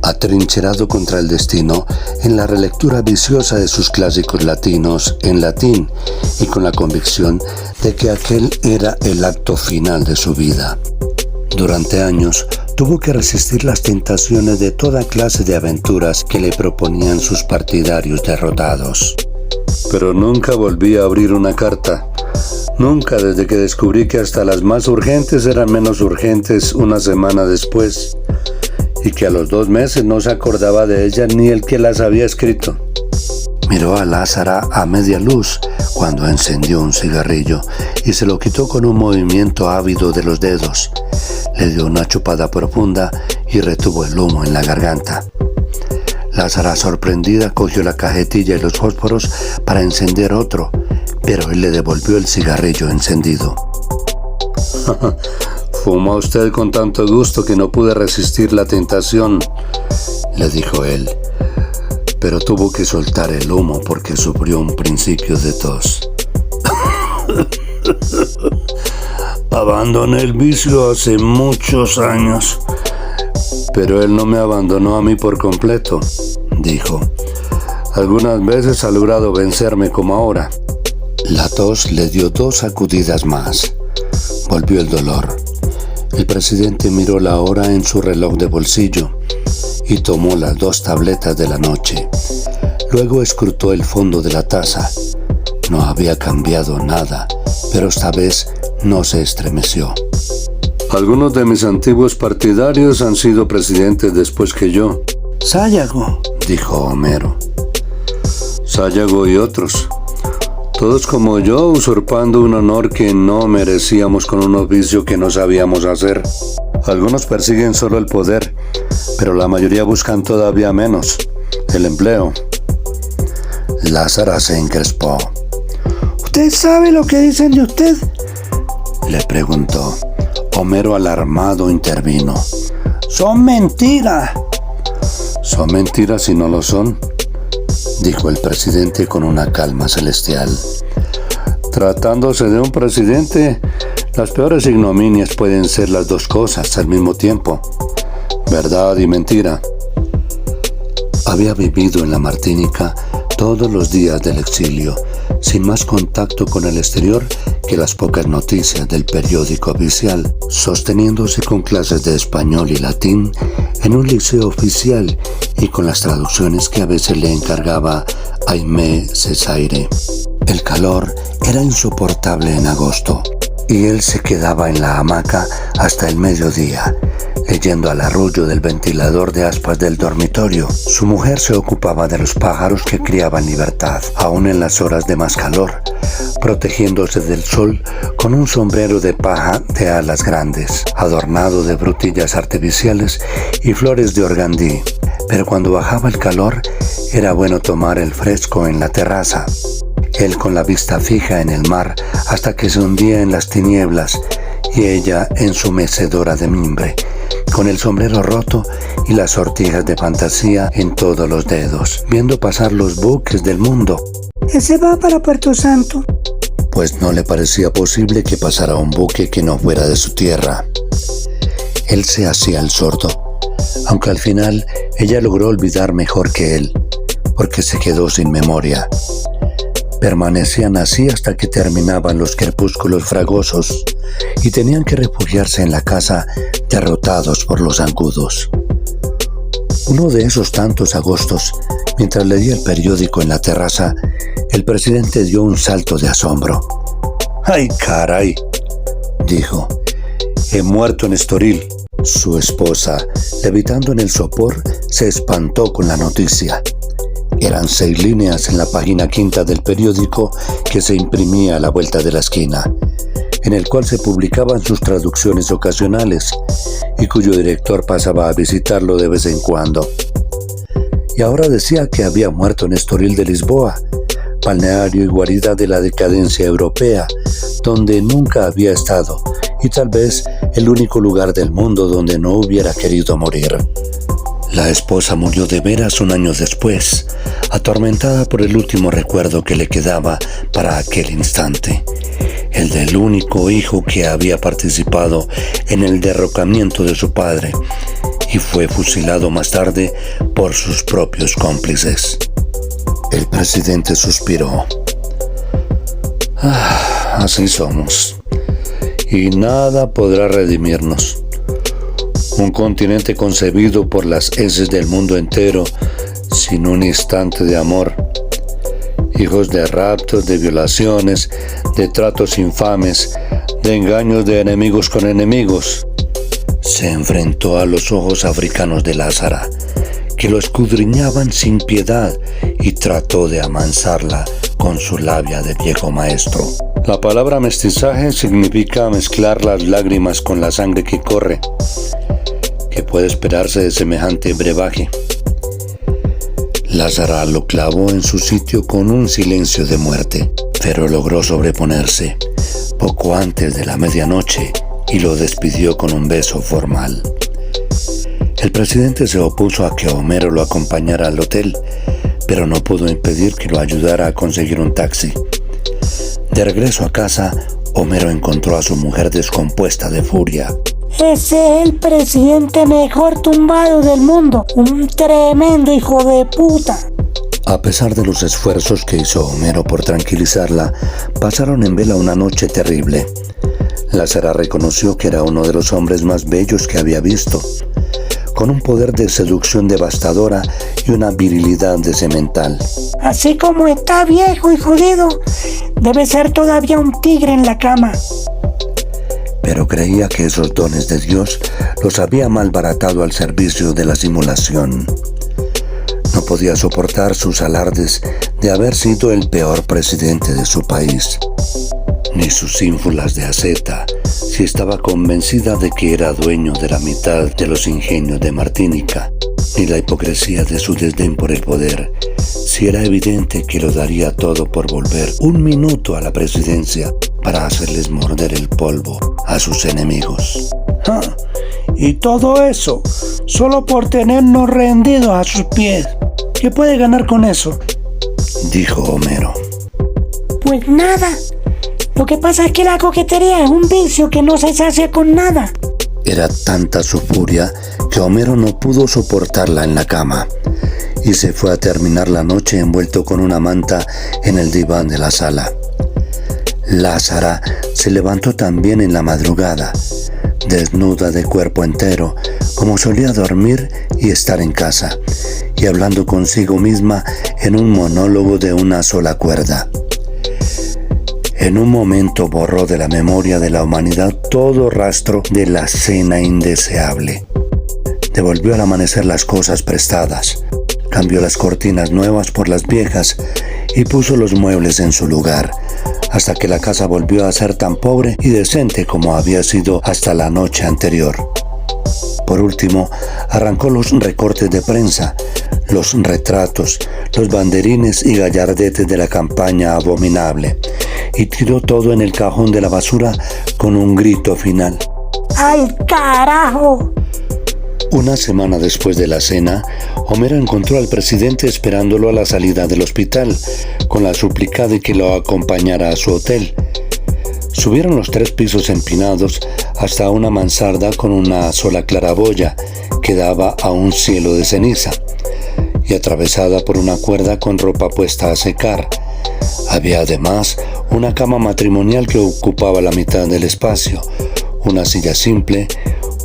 atrincherado contra el destino en la relectura viciosa de sus clásicos latinos en latín y con la convicción de que aquel era el acto final de su vida. Durante años tuvo que resistir las tentaciones de toda clase de aventuras que le proponían sus partidarios derrotados. Pero nunca volví a abrir una carta. Nunca, desde que descubrí que hasta las más urgentes eran menos urgentes una semana después, y que a los 2 meses no se acordaba de ellas ni el que las había escrito. Miró a Lázara a media luz cuando encendió un cigarrillo y se lo quitó con un movimiento ávido de los dedos. Le dio una chupada profunda y retuvo el humo en la garganta. Lázara, sorprendida, cogió la cajetilla y los fósforos para encender otro, pero él le devolvió el cigarrillo encendido. Fuma usted con tanto gusto que no pude resistir la tentación, le dijo él, pero tuvo que soltar el humo porque sufrió un principio de tos. Abandoné el vicio hace muchos años. Pero él no me abandonó a mí por completo, dijo. Algunas veces ha logrado vencerme como ahora. La tos le dio 2 sacudidas más. Volvió el dolor. El presidente miró la hora en su reloj de bolsillo y tomó las 2 tabletas de la noche. Luego escrutó el fondo de la taza. No había cambiado nada, pero esta vez no se estremeció. Algunos de mis antiguos partidarios han sido presidentes después que yo. Sayago, dijo Homero. Sayago y otros. Todos como yo, usurpando un honor que no merecíamos con un oficio que no sabíamos hacer. Algunos persiguen solo el poder, pero la mayoría buscan todavía menos, el empleo. Lázara se encrespó. ¿Usted sabe lo que dicen de usted?, le preguntó. Homero, alarmado, intervino. ¡Son mentiras! Son mentiras y no lo son, dijo el presidente con una calma celestial. Tratándose de un presidente, las peores ignominias pueden ser las 2 cosas al mismo tiempo, verdad y mentira. Había vivido en la Martinica todos los días del exilio, sin más contacto con el exterior que las pocas noticias del periódico oficial, sosteniéndose con clases de español y latín en un liceo oficial y con las traducciones que a veces le encargaba Aimé Césaire. El calor era insoportable en agosto y él se quedaba en la hamaca hasta el mediodía, leyendo al arrullo del ventilador de aspas del dormitorio. Su mujer se ocupaba de los pájaros que criaban libertad, aún en las horas de más calor, protegiéndose del sol con un sombrero de paja de alas grandes, adornado de frutillas artificiales y flores de organdí. Pero cuando bajaba el calor, era bueno tomar el fresco en la terraza. Él con la vista fija en el mar hasta que se hundía en las tinieblas, y ella en su mecedora de mimbre, con el sombrero roto y las sortijas de fantasía en todos los dedos, viendo pasar los buques del mundo. Ese va para Puerto Santo. Pues no le parecía posible que pasara un buque que no fuera de su tierra. Él se hacía el sordo, aunque al final ella logró olvidar mejor que él, porque se quedó sin memoria. Permanecían así hasta que terminaban los crepúsculos fragosos y tenían que refugiarse en la casa derrotados por los zancudos. Uno de esos tantos agostos, mientras leía el periódico en la terraza, el presidente dio un salto de asombro. ¡Ay, caray!, dijo. «He muerto en Estoril». Su esposa, levitando en el sopor, se espantó con la noticia. Eran 6 líneas en la página 5 del periódico que se imprimía a la vuelta de la esquina, en el cual se publicaban sus traducciones ocasionales y cuyo director pasaba a visitarlo de vez en cuando. Y ahora decía que había muerto en Estoril de Lisboa, balneario y guarida de la decadencia europea, donde nunca había estado, y tal vez el único lugar del mundo donde no hubiera querido morir. La esposa murió de veras un año después, atormentada por el último recuerdo que le quedaba para aquel instante, el del único hijo que había participado en el derrocamiento de su padre y fue fusilado más tarde por sus propios cómplices. El presidente suspiró. Así somos, y nada podrá redimirnos. Un continente concebido por las heces del mundo entero, sin un instante de amor. Hijos de raptos, de violaciones, de tratos infames, de engaños de enemigos con enemigos. Se enfrentó a los ojos africanos de Lázara, que lo escudriñaban sin piedad, y trató de amansarla con su labia de viejo maestro. La palabra mestizaje significa mezclar las lágrimas con la sangre que corre. ¿Qué puede esperarse de semejante brebaje? Lázara lo clavó en su sitio con un silencio de muerte, pero logró sobreponerse. Poco antes de la medianoche y lo despidió con un beso formal. El presidente se opuso a que Homero lo acompañara al hotel, pero no pudo impedir que lo ayudara a conseguir un taxi. De regreso a casa, Homero encontró a su mujer descompuesta de furia. Ese es el presidente mejor tumbado del mundo, un tremendo hijo de puta. A pesar de los esfuerzos que hizo Homero por tranquilizarla, pasaron en vela una noche terrible. Lázara reconoció que era uno de los hombres más bellos que había visto, con un poder de seducción devastadora y una virilidad de cemental. Así como está viejo y jodido, debe ser todavía un tigre en la cama. Pero creía que esos dones de Dios los había malbaratado al servicio de la simulación. No podía soportar sus alardes de haber sido el peor presidente de su país, ni sus ínfulas de aceta, si estaba convencida de que era dueño de la mitad de los ingenios de Martinica, ni la hipocresía de su desdén por el poder, si era evidente que lo daría todo por volver un minuto a la presidencia para hacerles morder el polvo a sus enemigos. Y todo eso solo por tenernos rendidos a sus pies. ¿Qué puede ganar con eso?, dijo Homero. Pues nada. Lo que pasa es que la coquetería es un vicio que no se sacia con nada. Era tanta su furia que Homero no pudo soportarla en la cama y se fue a terminar la noche envuelto con una manta en el diván de la sala. Lázara se levantó también en la madrugada, desnuda de cuerpo entero, como solía dormir y estar en casa, y hablando consigo misma en un monólogo de una sola cuerda. En un momento borró de la memoria de la humanidad todo rastro de la cena indeseable. Devolvió al amanecer las cosas prestadas, cambió las cortinas nuevas por las viejas y puso los muebles en su lugar, hasta que la casa volvió a ser tan pobre y decente como había sido hasta la noche anterior. Por último, arrancó los recortes de prensa, los retratos, los banderines y gallardetes de la campaña abominable, y tiró todo en el cajón de la basura con un grito final. ¡Ay, carajo! Una semana después de la cena, Homero encontró al presidente esperándolo a la salida del hospital, con la súplica de que lo acompañara a su hotel. Subieron los 3 pisos empinados hasta una mansarda con una sola claraboya que daba a un cielo de ceniza, y atravesada por una cuerda con ropa puesta a secar. Había además una cama matrimonial que ocupaba la mitad del espacio, una silla simple,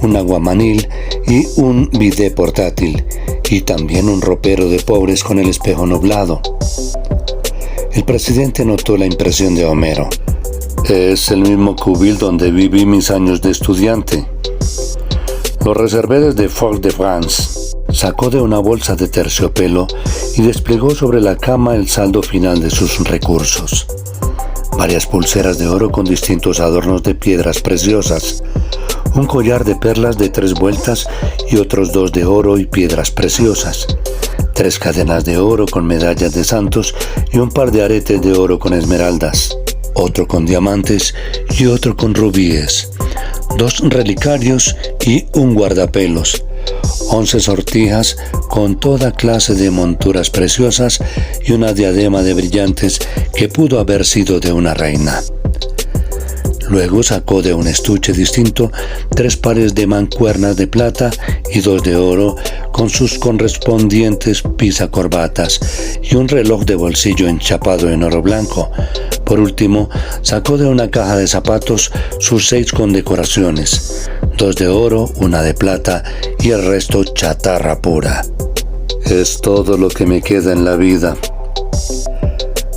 un aguamanil y un bidé portátil, y también un ropero de pobres con el espejo nublado. El presidente notó la impresión de Homero. Es el mismo cubil donde viví mis años de estudiante. Lo reservé desde Fort-de-France. Sacó de una bolsa de terciopelo y desplegó sobre la cama el saldo final de sus recursos. Varias pulseras de oro con distintos adornos de piedras preciosas, un collar de perlas de 3 vueltas y otros 2 de oro y piedras preciosas, 3 cadenas de oro con medallas de santos y un par de aretes de oro con esmeraldas, otro con diamantes y otro con rubíes, 2 relicarios y un guardapelos, 11 sortijas con toda clase de monturas preciosas y una diadema de brillantes que pudo haber sido de una reina. Luego sacó de un estuche distinto 3 pares de mancuernas de plata y 2 de oro con sus correspondientes pisacorbatas y un reloj de bolsillo enchapado en oro blanco. Por último, sacó de una caja de zapatos sus 6 condecoraciones, 2 de oro, 1 de plata y el resto chatarra pura. Es todo lo que me queda en la vida.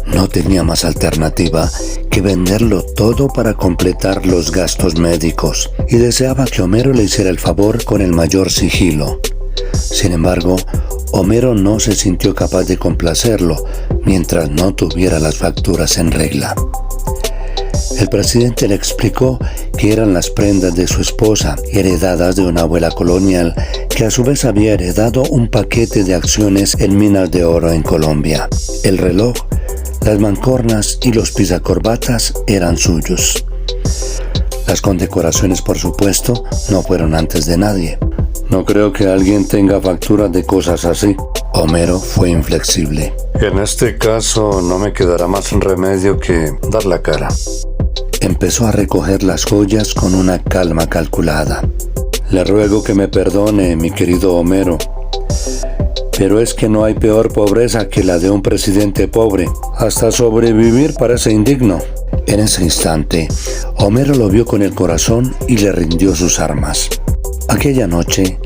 No tenía más alternativa que venderlo todo para completar los gastos médicos, y deseaba que Homero le hiciera el favor con el mayor sigilo. Sin embargo, Homero no se sintió capaz de complacerlo mientras no tuviera las facturas en regla. El presidente le explicó que eran las prendas de su esposa, heredadas de una abuela colonial que a su vez había heredado un paquete de acciones en minas de oro en Colombia. El reloj, las mancornas y los pisacorbatas eran suyos. Las condecoraciones, por supuesto, no fueron antes de nadie. No creo que alguien tenga facturas de cosas así. Homero fue inflexible. En este caso no me quedará más remedio que dar la cara. Empezó a recoger las joyas con una calma calculada. Le ruego que me perdone, mi querido Homero, pero es que no hay peor pobreza que la de un presidente pobre. Hasta sobrevivir parece indigno. En ese instante, Homero lo vio con el corazón y le rindió sus armas. Aquella noche,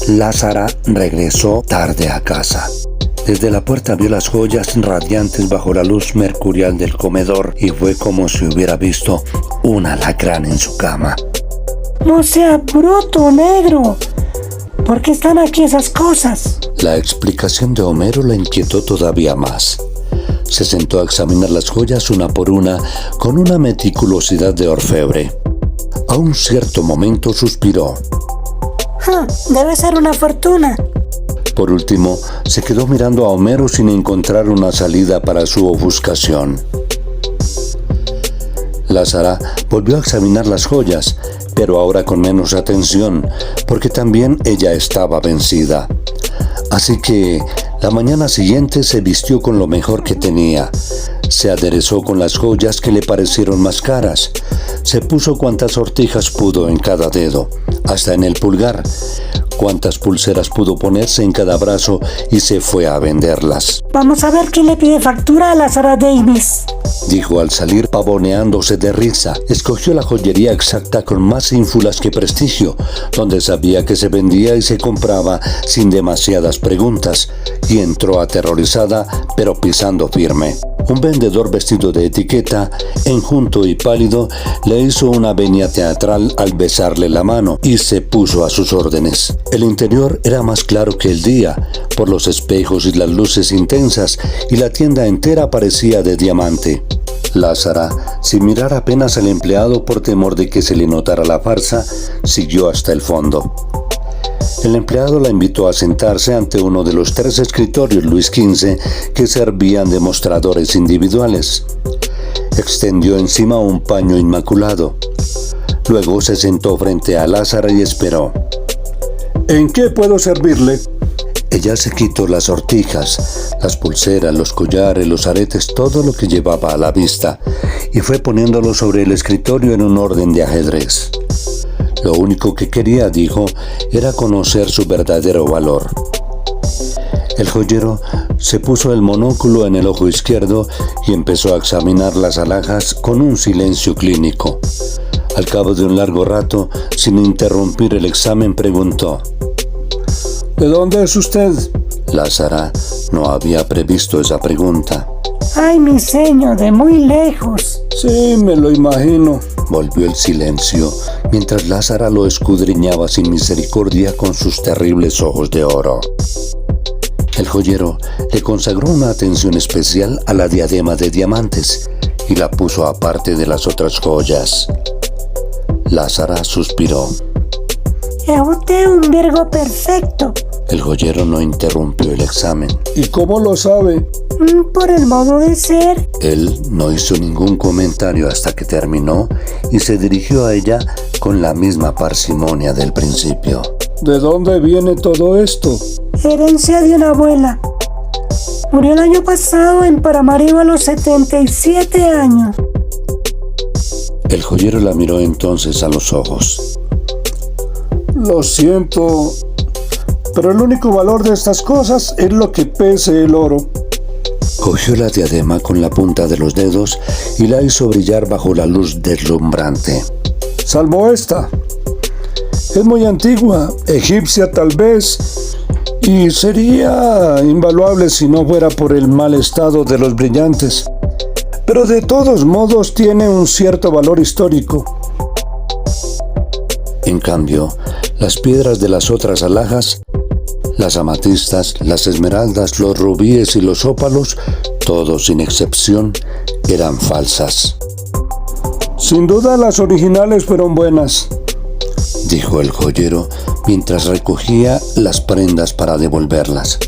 Lázara regresó tarde a casa. Desde la puerta vio las joyas radiantes bajo la luz mercurial del comedor y fue como si hubiera visto un alacrán en su cama. No sea bruto, negro. ¿Por qué están aquí esas cosas? La explicación de Homero la inquietó todavía más. Se sentó a examinar las joyas una por una con una meticulosidad de orfebre. A un cierto momento suspiró. Debe ser una fortuna. Por último, se quedó mirando a Homero sin encontrar una salida para su ofuscación. Lázara volvió a examinar las joyas, pero ahora con menos atención, porque también ella estaba vencida. Así que la mañana siguiente se vistió con lo mejor que tenía. Se aderezó con las joyas que le parecieron más caras. Se puso cuantas sortijas pudo en cada dedo, hasta en el pulgar. Cuántas pulseras pudo ponerse en cada brazo y se fue a venderlas. Vamos a ver quién le pide factura a Lázara Davis, dijo al salir pavoneándose de risa. Escogió la joyería exacta con más ínfulas que prestigio, donde sabía que se vendía y se compraba sin demasiadas preguntas, y entró aterrorizada pero pisando firme. Un vendedor vestido de etiqueta, enjunto y pálido, le hizo una venia teatral al besarle la mano y se puso a sus órdenes. El interior era más claro que el día, por los espejos y las luces intensas, y la tienda entera parecía de diamante. Lázara, sin mirar apenas al empleado por temor de que se le notara la farsa, siguió hasta el fondo. El empleado la invitó a sentarse ante uno de los 3 escritorios Luis XV que servían de mostradores individuales. Extendió encima un paño inmaculado. Luego se sentó frente a Lázara y esperó. ¿En qué puedo servirle? Ella se quitó las sortijas, las pulseras, los collares, los aretes, todo lo que llevaba a la vista, y fue poniéndolo sobre el escritorio en un orden de ajedrez. Lo único que quería, dijo, era conocer su verdadero valor. El joyero se puso el monóculo en el ojo izquierdo y empezó a examinar las alhajas con un silencio clínico. Al cabo de un largo rato, sin interrumpir el examen, preguntó: ¿De dónde es usted? Lázara no había previsto esa pregunta. Ay, mi señor, de muy lejos. Sí, me lo imagino. Volvió el silencio, mientras Lázara lo escudriñaba sin misericordia con sus terribles ojos de oro. El joyero le consagró una atención especial a la diadema de diamantes y la puso aparte de las otras joyas. Lázara suspiró. Es usted un virgo perfecto. El joyero no interrumpió el examen. ¿Y cómo lo sabe? Por el modo de ser. Él no hizo ningún comentario hasta que terminó y se dirigió a ella con la misma parsimonia del principio. ¿De dónde viene todo esto? Herencia de una abuela. Murió el año pasado en Paramaribo a los 77 años. El joyero la miró entonces a los ojos. Lo siento, pero el único valor de estas cosas es lo que pese el oro. Cogió la diadema con la punta de los dedos y la hizo brillar bajo la luz deslumbrante. Salvo esta. Es muy antigua, egipcia tal vez, y sería invaluable si no fuera por el mal estado de los brillantes. Pero de todos modos tiene un cierto valor histórico. En cambio, las piedras de las otras alhajas, las amatistas, las esmeraldas, los rubíes y los ópalos, todos sin excepción, eran falsas. Sin duda las originales fueron buenas, dijo el joyero mientras recogía las prendas para devolverlas.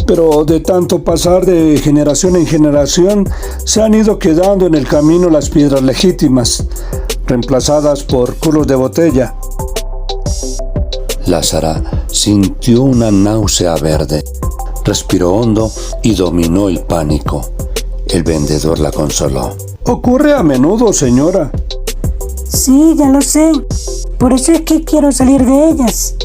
pero de tanto pasar de generación en generación se han ido quedando en el camino las piedras legítimas, reemplazadas por culos de botella. Lázara sintió una náusea verde, respiró hondo y dominó el pánico. El vendedor la consoló. Ocurre a menudo, señora. Sí, ya lo sé. Por eso es que quiero salir de ellas.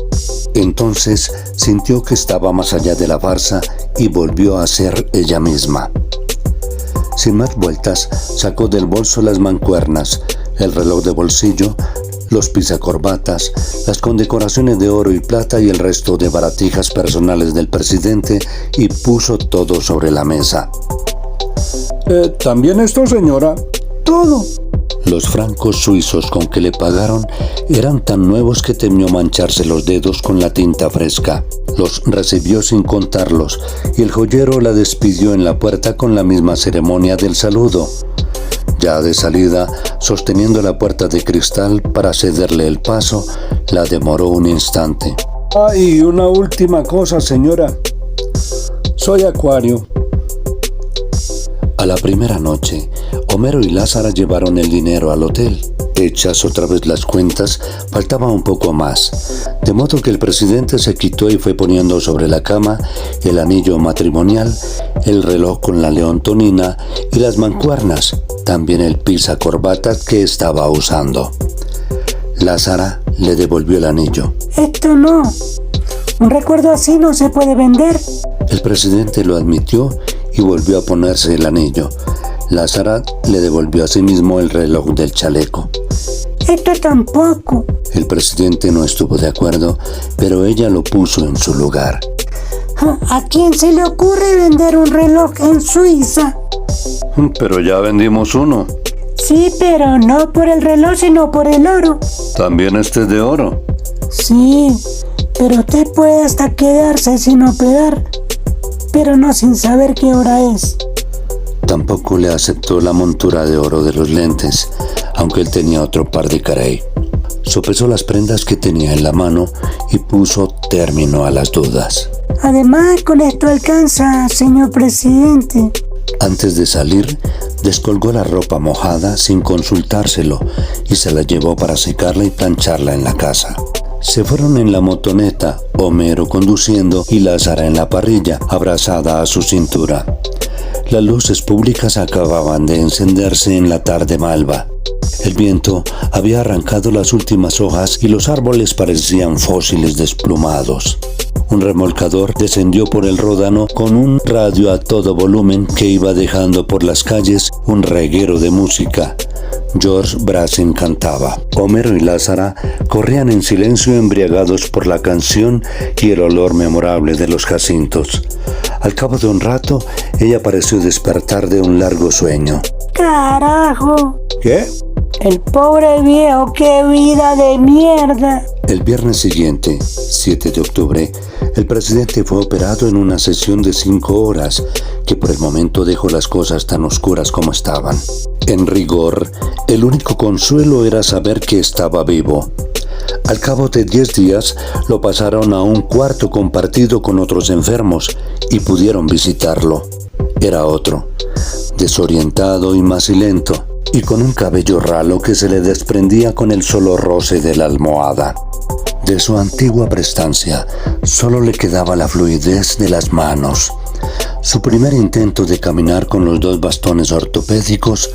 Entonces sintió que estaba más allá de la farsa y volvió a ser ella misma. Sin más vueltas, sacó del bolso las mancuernas, el reloj de bolsillo, los pisacorbatas, las condecoraciones de oro y plata y el resto de baratijas personales del presidente y puso todo sobre la mesa. ¿También esto, señora? Todo. Los francos suizos con que le pagaron eran tan nuevos que temió mancharse los dedos con la tinta fresca. Los recibió sin contarlos y el joyero la despidió en la puerta con la misma ceremonia del saludo. Ya de salida, sosteniendo la puerta de cristal para cederle el paso, la demoró un instante. Y una última cosa, señora. Soy Acuario. A la primera noche, Homero y Lázara llevaron el dinero al hotel. Hechas otra vez las cuentas, faltaba un poco más, de modo que el presidente se quitó y fue poniendo sobre la cama el anillo matrimonial, el reloj con la leontonina y las mancuernas, también el pisacorbatas que estaba usando. Lázara le devolvió el anillo. Esto no. Un recuerdo así no se puede vender. El presidente lo admitió y volvió a ponerse el anillo. Lázara le devolvió a sí mismo el reloj del chaleco. Esto tampoco. El presidente no estuvo de acuerdo, pero ella lo puso en su lugar. ¿A quién se le ocurre vender un reloj en Suiza? Pero ya vendimos uno. Sí, pero no por el reloj, sino por el oro. También este es de oro. Sí, pero usted puede hasta quedarse sin operar, pero no sin saber qué hora es. Tampoco le aceptó la montura de oro de los lentes, aunque él tenía otro par de carey. Sopesó las prendas que tenía en la mano y puso término a las dudas. Además, con esto alcanza, señor presidente. Antes de salir, descolgó la ropa mojada sin consultárselo y se la llevó para secarla y plancharla en la casa. Se fueron en la motoneta, Homero conduciendo y Lázara en la parrilla, abrazada a su cintura. Las luces públicas acababan de encenderse en la tarde malva. El viento había arrancado las últimas hojas y los árboles parecían fósiles desplumados. Un remolcador descendió por el Ródano con un radio a todo volumen que iba dejando por las calles un reguero de música. George Brazen cantaba. Homero y Lázara corrían en silencio embriagados por la canción y el olor memorable de los jacintos. Al cabo de un rato, ella pareció despertar de un largo sueño. ¡Carajo! ¿Qué? El pobre viejo, qué vida de mierda. El viernes siguiente, 7 de octubre, el presidente fue operado en una sesión de 5 horas, que por el momento dejó las cosas tan oscuras como estaban. En rigor, el único consuelo era saber que estaba vivo. Al cabo de 10 días, lo pasaron a un cuarto compartido con otros enfermos y pudieron visitarlo. Era otro, desorientado y macilento, y con un cabello ralo que se le desprendía con el solo roce de la almohada. De su antigua prestancia, solo le quedaba la fluidez de las manos. Su primer intento de caminar con los 2 bastones ortopédicos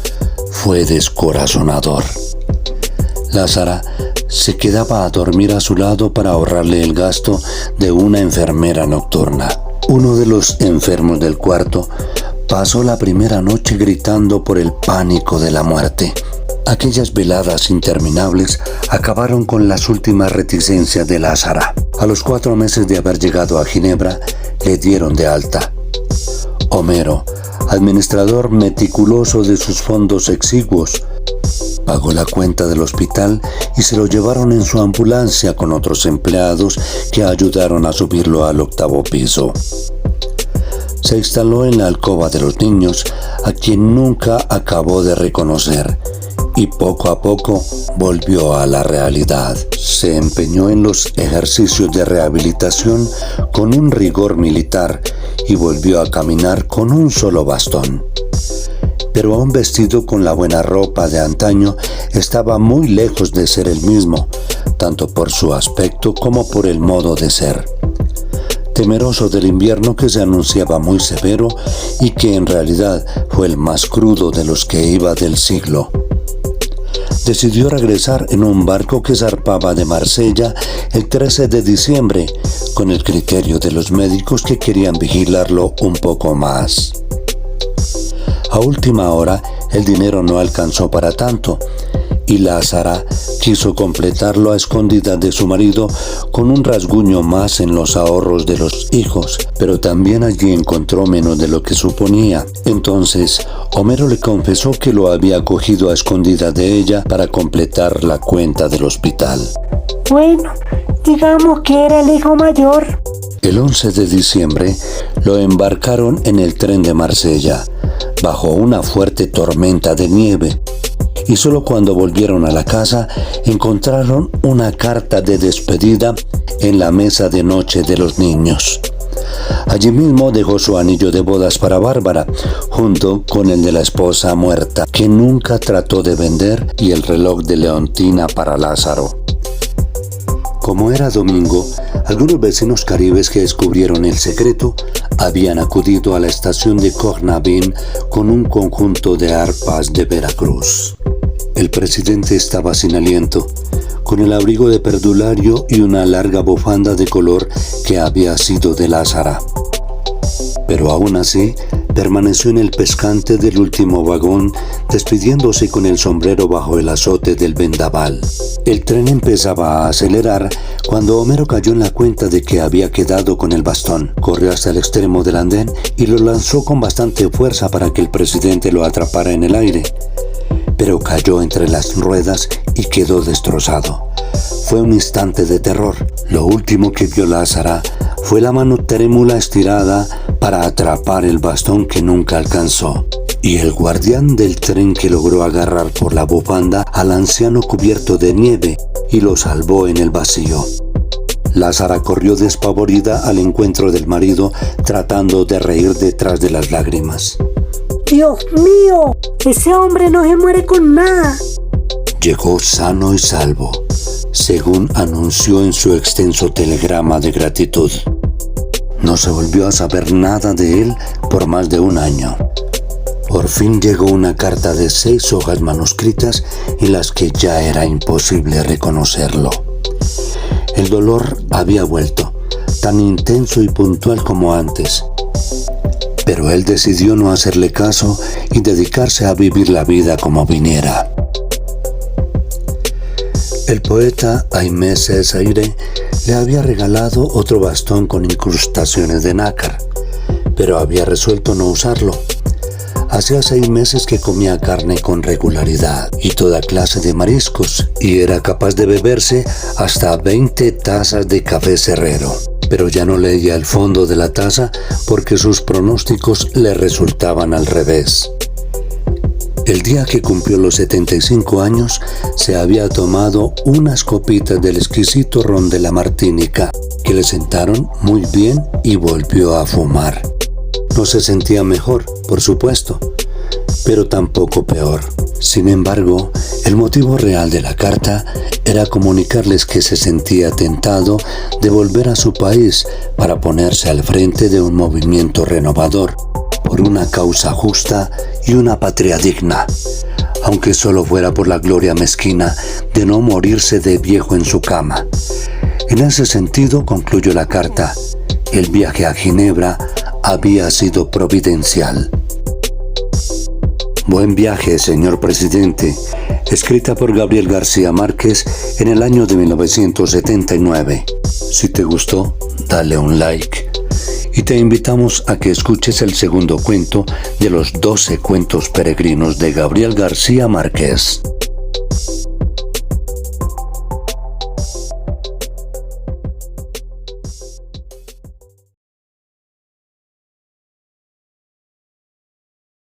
fue descorazonador. Lázara se quedaba a dormir a su lado para ahorrarle el gasto de una enfermera nocturna. Uno de los enfermos del cuarto pasó la primera noche gritando por el pánico de la muerte. Aquellas veladas interminables acabaron con las últimas reticencias de Lázara. A los 4 meses de haber llegado a Ginebra, le dieron de alta. Homero, administrador meticuloso de sus fondos exiguos, pagó la cuenta del hospital y se lo llevaron en su ambulancia con otros empleados que ayudaron a subirlo al 8º piso. Se instaló en la alcoba de los niños, a quien nunca acabó de reconocer, y poco a poco volvió a la realidad. Se empeñó en los ejercicios de rehabilitación con un rigor militar y volvió a caminar con un solo bastón. Pero aún vestido con la buena ropa de antaño, estaba muy lejos de ser el mismo, tanto por su aspecto como por el modo de ser. Temeroso del invierno que se anunciaba muy severo y que en realidad fue el más crudo de los que iba del siglo, decidió regresar en un barco que zarpaba de Marsella el 13 de diciembre, con el criterio de los médicos que querían vigilarlo un poco más. A última hora, el dinero no alcanzó para tanto, y Lázara quiso completarlo a escondidas de su marido con un rasguño más en los ahorros de los hijos, pero también allí encontró menos de lo que suponía. Entonces, Homero le confesó que lo había cogido a escondidas de ella para completar la cuenta del hospital. Bueno, digamos que era el hijo mayor. El 11 de diciembre lo embarcaron en el tren de Marsella, bajo una fuerte tormenta de nieve, y solo cuando volvieron a la casa encontraron una carta de despedida en la mesa de noche de los niños. Allí mismo dejó su anillo de bodas para Bárbara, junto con el de la esposa muerta, que nunca trató de vender, y el reloj de Leontina para Lázaro. Como era domingo, algunos vecinos caribes que descubrieron el secreto habían acudido a la estación de Cornavín con un conjunto de arpas de Veracruz. El presidente estaba sin aliento, con el abrigo de perdulario y una larga bufanda de color que había sido de Lázara. Pero aún así, permaneció en el pescante del último vagón, despidiéndose con el sombrero bajo el azote del vendaval. El tren empezaba a acelerar cuando Homero cayó en la cuenta de que había quedado con el bastón. Corrió hasta el extremo del andén y lo lanzó con bastante fuerza para que el presidente lo atrapara en el aire. Pero cayó entre las ruedas y quedó destrozado. Fue un instante de terror. Lo último que vio Lázara fue la mano trémula estirada para atrapar el bastón que nunca alcanzó, y el guardián del tren que logró agarrar por la bufanda al anciano cubierto de nieve y lo salvó en el vacío. Lázara corrió despavorida al encuentro del marido, tratando de reír detrás de las lágrimas. ¡Dios mío! ¡Ese hombre no se muere con nada! Llegó sano y salvo, según anunció en su extenso telegrama de gratitud. No se volvió a saber nada de él por más de un año. Por fin llegó una carta de 6 hojas manuscritas en las que ya era imposible reconocerlo. El dolor había vuelto, tan intenso y puntual como antes. Pero él decidió no hacerle caso y dedicarse a vivir la vida como viniera. El poeta Aimé Césaire le había regalado otro bastón con incrustaciones de nácar, pero había resuelto no usarlo. Hacía 6 meses que comía carne con regularidad y toda clase de mariscos, y era capaz de beberse hasta 20 tazas de café cerrero. Pero ya no leía el fondo de la taza porque sus pronósticos le resultaban al revés. El día que cumplió los 75 años, se había tomado unas copitas del exquisito ron de la Martínica, que le sentaron muy bien, y volvió a fumar. No se sentía mejor, por supuesto, pero tampoco peor. Sin embargo, el motivo real de la carta era comunicarles que se sentía tentado de volver a su país para ponerse al frente de un movimiento renovador, por una causa justa y una patria digna, aunque solo fuera por la gloria mezquina de no morirse de viejo en su cama. En ese sentido, concluyó la carta, el viaje a Ginebra había sido providencial. Buen viaje, señor presidente, escrita por Gabriel García Márquez en el año de 1979. Si te gustó, dale un like. Y te invitamos a que escuches el segundo cuento de los 12 cuentos peregrinos de Gabriel García Márquez.